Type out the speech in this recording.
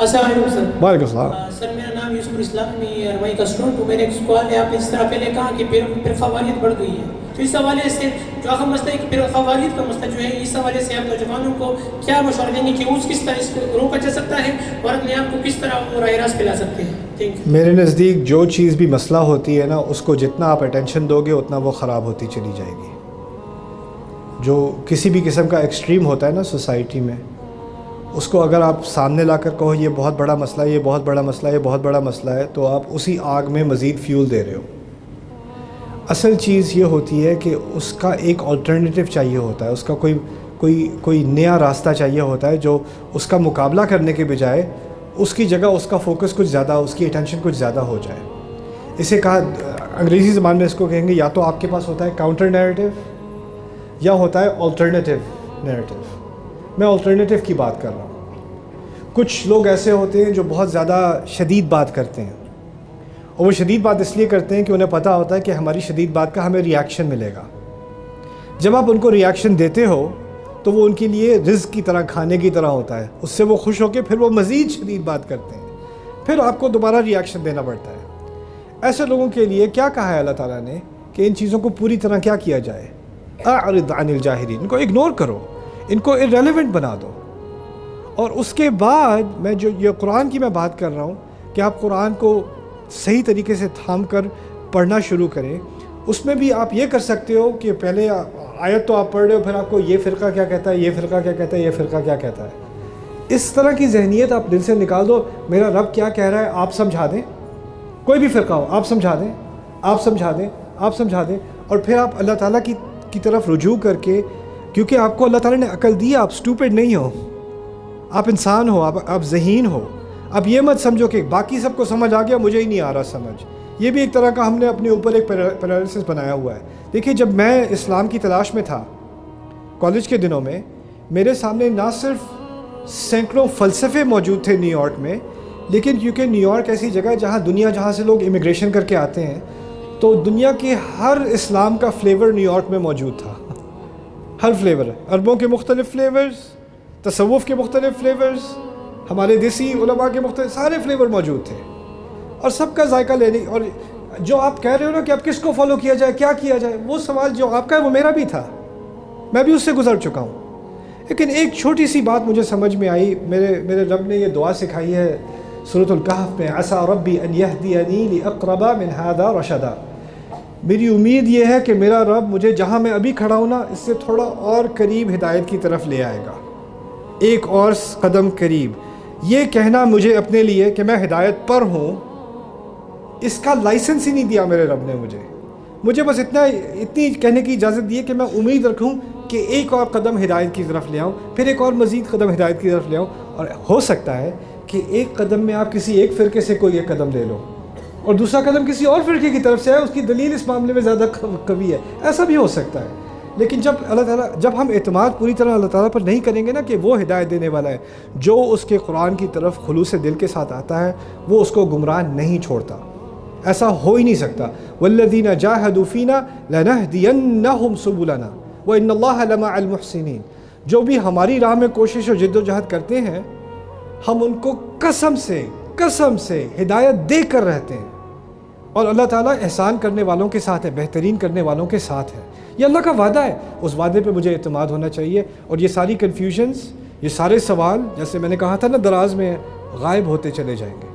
السلام علیکم سر. وعلیکم السلام. سر میرا نام یوسف اسلام، میں رمائی کا اسٹوڈنٹ ہوں. میرا ایک سوال ہے، آپ نے اس طرح پہلے کہا کہ فرقہ واریت بڑھ گئی ہے، تو اس حوالے سے جو اہم مسئلہ ہے کہ فرقہ واریت کا مسئلہ جو ہے، اس حوالے سے آپ نوجوانوں کو کیا مشورہ دیں گے کہ اس کس طرح اس کو روکا جا سکتا ہے اور اپنے آپ کو کس طرح راہ راست پھیلا سکتے ہیں؟ میرے نزدیک جو چیز بھی مسئلہ ہوتی ہے نا، اس کو جتنا آپ اٹینشن دو گے اتنا وہ خراب ہوتی چلی جائے گی. جو کسی بھی قسم کا ایکسٹریم ہوتا ہے نا سوسائٹی میں، اس کو اگر آپ سامنے لا کر کہو یہ بہت بڑا مسئلہ ہے، یہ بہت بڑا مسئلہ ہے، یہ بہت بڑا مسئلہ ہے، تو آپ اسی آگ میں مزید فیول دے رہے ہو. اصل چیز یہ ہوتی ہے کہ اس کا ایک آلٹرنیٹیو چاہیے ہوتا ہے، اس کا کوئی نیا راستہ چاہیے ہوتا ہے جو اس کا مقابلہ کرنے کے بجائے اس کی جگہ اس کا فوکس کچھ زیادہ، اس کی اٹینشن کچھ زیادہ ہو جائے. اسے کہا انگریزی زبان میں اس کو کہیں گے یا تو آپ کے پاس ہوتا ہے کاؤنٹر نیریٹو یا ہوتا ہے آلٹرنیٹیو نیریٹو. میں آلٹرنیٹیو کی بات کر رہا ہوں. کچھ لوگ ایسے ہوتے ہیں جو بہت زیادہ شدید بات کرتے ہیں، اور وہ شدید بات اس لیے کرتے ہیں کہ انہیں پتہ ہوتا ہے کہ ہماری شدید بات کا ہمیں ریاکشن ملے گا. جب آپ ان کو ریاکشن دیتے ہو تو وہ ان کے لیے رزق کی طرح، کھانے کی طرح ہوتا ہے. اس سے وہ خوش ہو کے پھر وہ مزید شدید بات کرتے ہیں، پھر آپ کو دوبارہ ریاکشن دینا پڑتا ہے. ایسے لوگوں کے لیے کیا کہا ہے اللہ تعالیٰ نے کہ ان چیزوں کو پوری طرح کیا کیا جائے؟ اعرض عن الجاہلین، ان کو اگنور کرو، ان کو ارریلیونٹ بنا دو. اور اس کے بعد میں جو یہ قرآن کی میں بات کر رہا ہوں کہ آپ قرآن کو صحیح طریقے سے تھام کر پڑھنا شروع کریں. اس میں بھی آپ یہ کر سکتے ہو کہ پہلے آیت تو آپ پڑھ رہے ہو، پھر آپ کو یہ فرقہ کیا کہتا ہے، یہ فرقہ کیا کہتا ہے، یہ فرقہ کیا کہتا ہے. اس طرح کی ذہنیت آپ دل سے نکال دو. میرا رب کیا کہہ رہا ہے آپ سمجھا دیں، کوئی بھی فرقہ ہو آپ سمجھا دیں، آپ سمجھا دیں، آپ سمجھا دیں. اور پھر آپ اللہ تعالیٰ کی طرف رجوع کر کے، کیونکہ آپ کو اللہ تعالیٰ نے عقل دی ہے، آپ سٹوپڈ نہیں ہو، آپ انسان ہو، آپ ذہین ہو. اب یہ مت سمجھو کہ باقی سب کو سمجھ آ گیا، مجھے ہی نہیں آ رہا سمجھ. یہ بھی ایک طرح کا ہم نے اپنے اوپر ایک پیرالائسس بنایا ہوا ہے. دیکھیے جب میں اسلام کی تلاش میں تھا کالج کے دنوں میں، میرے سامنے نہ صرف سینکڑوں فلسفے موجود تھے نیو یارک میں، لیکن کیونکہ نیو یارک ایسی جگہ ہے جہاں سے لوگ امیگریشن کر کے آتے ہیں، تو دنیا کے ہر اسلام کا فلیور نیو یارک میں موجود تھا. ہر فلیور، عربوں کے مختلف فلیورز، تصوف کے مختلف فلیورز، ہمارے دیسی علماء کے مختلف سارے فلیور موجود تھے. اور سب کا ذائقہ لینے، اور جو آپ کہہ رہے ہو نا کہ اب کس کو فالو کیا جائے، کیا کیا جائے، وہ سوال جو آپ کا ہے وہ میرا بھی تھا، میں بھی اس سے گزر چکا ہوں. لیکن ایک چھوٹی سی بات مجھے سمجھ میں آئی. میرے رب نے یہ دعا سکھائی ہے سورۃ الکہف میں، عسیٰ ربی ان یہدینی لاقرب من ھذا رشدا. میری امید یہ ہے کہ میرا رب مجھے جہاں میں ابھی کھڑا ہوں نا، اس سے تھوڑا اور قریب ہدایت کی طرف لے آئے گا، ایک اور قدم قریب. یہ کہنا مجھے اپنے لیے کہ میں ہدایت پر ہوں، اس کا لائسنس ہی نہیں دیا میرے رب نے مجھے بس اتنی کہنے کی اجازت دی ہے کہ میں امید رکھوں کہ ایک اور قدم ہدایت کی طرف لے آؤں، پھر ایک اور مزید قدم ہدایت کی طرف لے آؤں. اور ہو سکتا ہے کہ ایک قدم میں آپ کسی ایک فرقے سے کوئی ایک قدم لے لو اور دوسرا قدم کسی اور فرقے کی طرف سے ہے، اس کی دلیل اس معاملے میں زیادہ قوی ہے. ایسا بھی ہو سکتا ہے. لیکن جب ہم اعتماد پوری طرح اللہ تعالیٰ پر نہیں کریں گے نا کہ وہ ہدایت دینے والا ہے، جو اس کے قرآن کی طرف خلوص دل کے ساتھ آتا ہے وہ اس کو گمراہ نہیں چھوڑتا. ایسا ہو ہی نہیں سکتا. والذین جاہدوا فینا لنہدینہم سبلنا وان اللہ لمع المحسنین. جو بھی ہماری راہ میں کوشش اور جد و جہد کرتے ہیں، ہم ان کو قسم سے ہدایت دے کر رہتے ہیں. اور اللہ تعالیٰ احسان کرنے والوں کے ساتھ ہے، بہترین کرنے والوں کے ساتھ ہے. یہ اللہ کا وعدہ ہے، اس وعدے پہ مجھے اعتماد ہونا چاہیے. اور یہ ساری کنفیوژنز، یہ سارے سوال جیسے میں نے کہا تھا نا دراز میں، غائب ہوتے چلے جائیں گے.